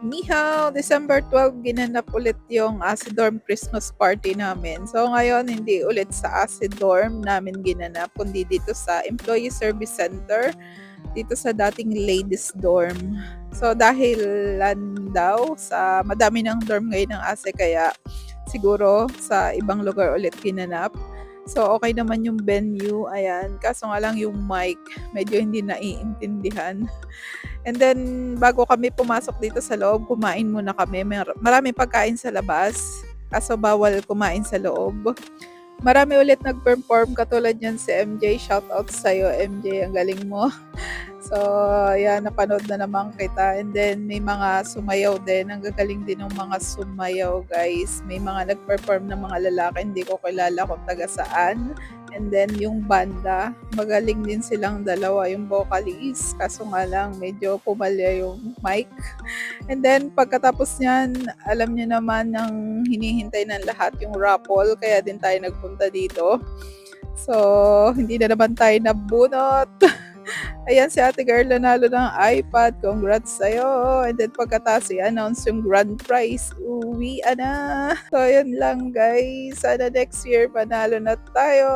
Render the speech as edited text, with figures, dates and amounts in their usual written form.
Ni December 12 ginanap ulit yung Asidorm Christmas party namin. So ngayon hindi ulit sa Asidorm namin ginanap kundi dito sa Employee Service Center, dito sa dating ladies dorm. So dahil daw sa madami ng dorm ngayon ng ASE kaya siguro sa ibang lugar ulit ginanap. So okay naman yung venue, ayan. Kaso nga lang yung mic, medyo hindi naiintindihan. And then, bago kami pumasok dito sa loob, kumain muna kami. Maraming pagkain sa labas, kaso bawal kumain sa loob. Marami ulit nag-perform katulad yan si MJ. Shout out sa'yo, MJ. Ang galing mo. So, yan, napanood na naman kita. And then, may mga sumayaw din. Ang gagaling din ng mga sumayaw, guys. May mga nag-perform na mga lalaki. Hindi ko kilala kung taga saan. And then, yung banda, magaling din silang dalawa, yung vocalist. Kaso nga lang, medyo pumalya yung mic. And then, pagkatapos niyan, alam niyo naman ang hinihintay ng lahat, yung raffle. Kaya din tayo nagpunta dito. So, hindi na naman tayo nabunot. Ayan si Ate Girl nanalo ng iPad. Congrats sa'yo. And then pagkatapos i-announce yung grand prize. Uwi na. So, yun lang guys. Sana next year panalo na tayo.